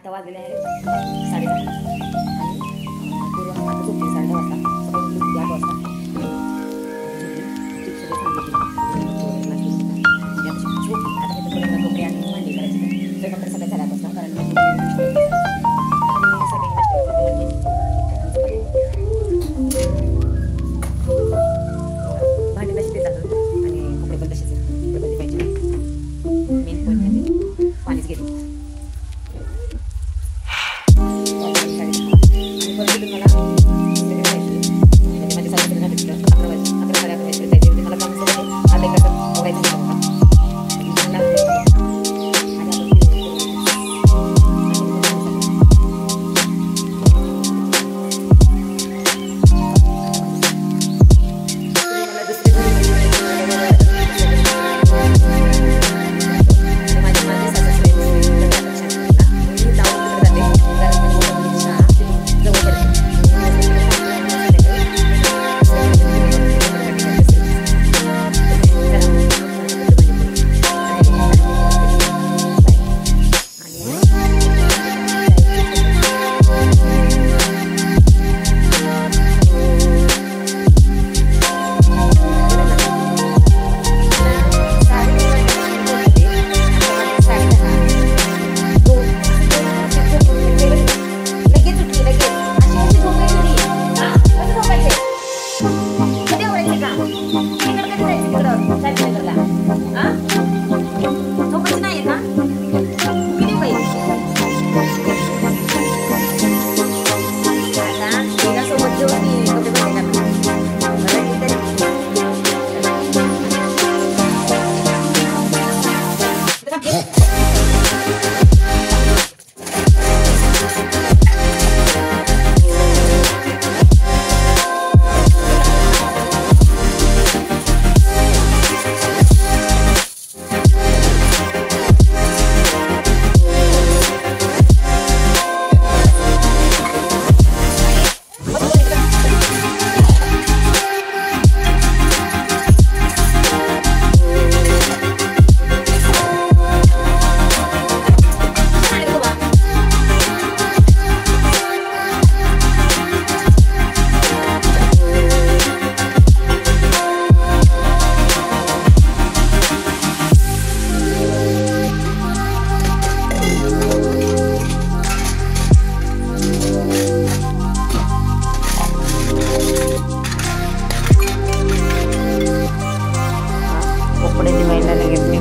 आता वाजले आहे 10:30 आणि पूर्व आता झोपली 10:30 वाजता. सकाळी उठली 8 वाजता. आता कपडे आणि भांडी करायची. स्वयंपाक सगळं झाला असता कारण भांडी तशी देतात आणि कपडे पण तसेच बदलले पाहिजे. मेन पॉईंट म्हणजे पाणीच घेते.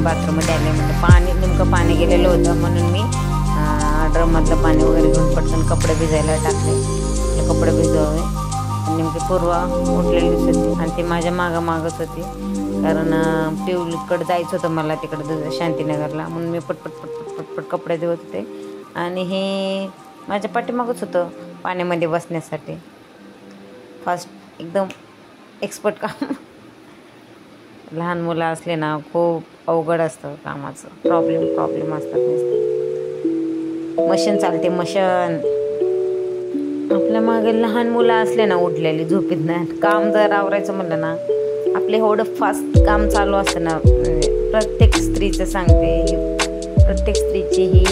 बाथरूममध्ये आले म्हणजे पाणी नेमकं पाणी गेलेलं होतं म्हणून मी ड्रममधलं पाणी वगैरे घेऊन पटकन कपडे भिजायला टाकले. कपडे भिजवावे. नेमकी पूर्व उठलेली होती आणि ती माझ्या मागच होती कारण पिवलीकडे जायचं होतं मला तिकडं शांतीनगरला म्हणून मी पटपट कपडे धुवत होते आणि हे माझ्या पाठीमागच होतं पाण्यामध्ये बसण्यासाठी. फास्ट एकदम एक्सपर्ट काम. लहान मुलं असले ना खूप अवघड असतं कामाचं. प्रॉब्लेम असतात. मशीन चालते मशीन. आपल्या मागे लहान मुलं असले ना उठलेली झोपीत नाही काम जर आवरायचं म्हणलं ना आपले एवढं फास्ट काम चालू असतं ना. प्रत्येक स्त्रीचं सांगते प्रत्येक स्त्रीची ही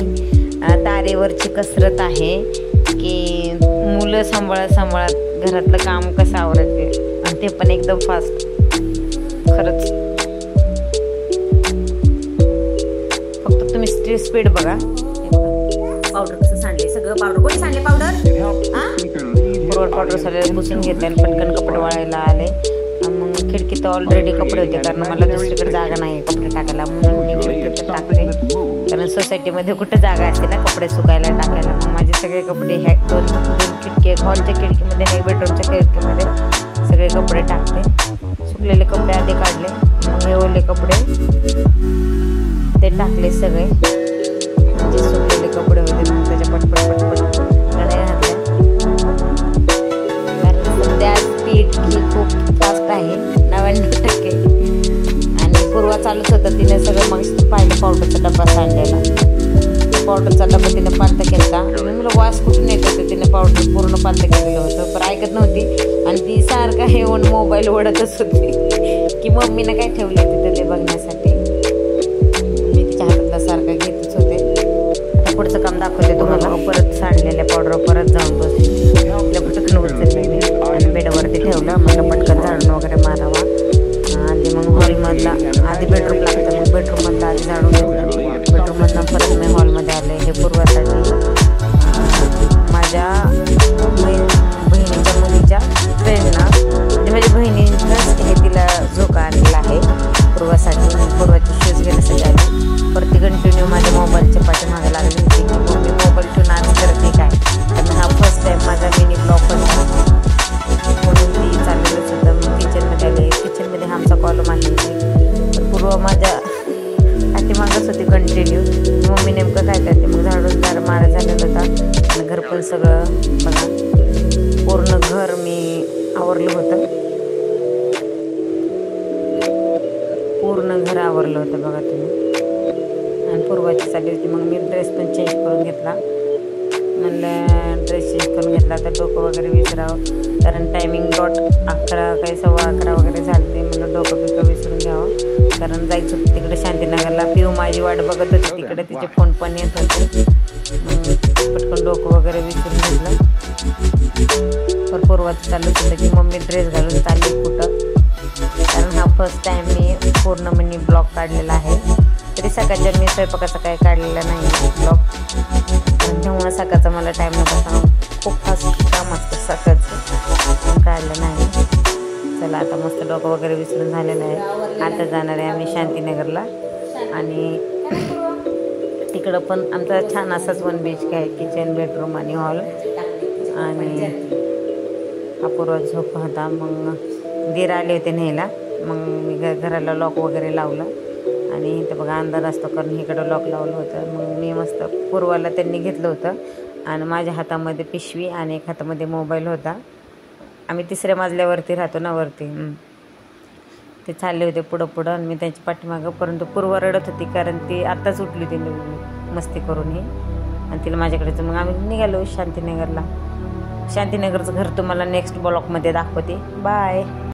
तारेवरची कसरत आहे की मुलं सांभाळत घरातलं काम कसं आवरायचे आणि ते पण एकदम फास्ट. खरंच फक्त तुम्ही स्पीड बघा. पावडर कसं सांडले सगळं. पावडर कोणी सांडले पावडर सगळे पुसून घेतले आणि पटकन कपडे वाळायला आले. मग खिडकीत ऑलरेडी कपडे होते कारण मला दुसरीकडे जागा नाही कपडे टाकायला म्हणून मी खिडकीत टाकले कारण सोसायटीमध्ये कुठं जागा असते ना कपडे सुकायला टाकायला. मग माझे सगळे कपडे ह्या दोन खिडकी हॉलच्या खिडकीमध्ये आणि बेडरूमच्या खिडकीमध्ये सगळे कपडे टाकले. सुकलेले कपडे आधी काढले मग हे ओले कपडे ते टाकले सगळे. जे सुकलेले कपडे होते मग त्याच्या पटपट कढया घातल्या कारण सध्या स्पीड ही खूप फास्ट आहे 99%. आणि पूर्वा चालूच होतं तिने सगळं मग पाहिलं पावडरचा डब्बा सांडलेला. पावडरचा डब्बा तिने पालतं केला आणि मला वास कुठून येत होते. तिने पावडर पूर्ण पालतं केलेलं होतं पण ऐकत नव्हती आणि ती सारखं येऊन मोबाईल ओढतच होती की मम्मीनं काय ठेवले तिथे ते बघण्यासाठी. मी तिच्या हातातला सारखं घेतच होते. आता पुढचं काम दाखवते तुम्हाला. परत सांडलेल्या पावडर परत जाऊन बसली. आपल्या पटकन उचलले मी आणि बेडवरती ठेवलं. मला पटकन झाडून वगैरे मारावा. आधी मग हॉलमधला आधी बेडरूम लागतं, मग बेडरूममधला आधी झाडून घेतलं. बेडरूममधनं परत मी हॉलमध्ये आले. हे पूर्वासाठी माझ्या बहिणीच्या मुलीच्या फ्रेंडना, म्हणजे माझ्या बहिणीनंच हे तिला झोका आणलेला आहे पूर्वासाठी. पूर्वाची शूज घेण्यासाठी आली. परत ती कंटिन्यू माझ्या मोबाईलच्या पाठीमागे लागली होती की मम्मी मोबाईल ठेवून आज करते काय. कारण हा फर्स्ट टाईम माझा मिनी ब्लॉग होता म्हणून ती चाललेलंच होतं. मग किचनमध्ये आले. किचनमध्ये आमचा कॉलम आली होती. तर पूर्व माझ्या पाठीमागच होती कंटिन्यू. मम्मी नेमकं काय करते. मग झाडून मारा झालेलं होता आणि घर पण सगळं बघा पूर्ण घर मी आवरलं होतं. पूर्ण घर आवरलं होतं बघा तुम्ही. आणि पूर्वाची चालली होती. मग मी ड्रेस पण चेंज करून घेतला. म्हणलं ड्रेस चेंज करून घेतला तर डोकं वगैरे विसरावं. कारण टायमिंग डॉट 11 काही 11:15 वगैरे झाले. म्हणलं डोकं बिकं विसरून घ्यावं. कारण जायचं होतं तिकडे शांतीनगरला. पिऊ माझी वाट बघत होती तिकडे. तिचे फोन पण येत होते. मग पटकन डोकं वगैरे विसरून घेतलं. पर पूर्वाचं चालू होतं की मम्मी ड्रेस घालून चालली कुठं. कारण हा फर्स्ट टाईम मी पूर्ण मिनी ब्लॉग काढलेला आहे. तरी सकाळच्या मी स्वयंपाकाचा काही काढलेला नाही ब्लॉग. तेव्हा सकाळचा मला टाईम नव्हता. खूप फास्ट काम असतं सकाळचं, काढलं नाही. चला आता मस्त डोकं वगैरे विसरून झालेलं आहे. आता जाणार आहे आम्ही शांतीनगरला. आणि तिकडं पण आमचा छान असाच 1 BHK आहे. किचन, बेडरूम आणि हॉल. आणि अपूर्व झोप होता. मग दीर आले होते न्यायला. मग मी घराला लॉक वगैरे लावलं. आणि इथं बघा अंधार असतो कारण इकडं लॉक लावलं होतं. मग मी मस्त पूर्वाला त्यांनी घेतलं होतं आणि माझ्या हातामध्ये पिशवी आणि एक हातामध्ये मोबाईल होता. आम्ही 3ऱ्या मजल्यावरती राहतो ना वरती. ते चालले होते पुढं आणि मी त्यांच्या पाठीमागं. परंतु पूर्व रडत होती कारण ती आत्ताच उठली होती मस्ती करूनही. आणि तिला माझ्याकडेच. मग आम्ही निघालो शांतीनगरला. शांतीनगरचं घर तुम्हाला नेक्स्ट ब्लॉगमध्ये दाखवते. बाय.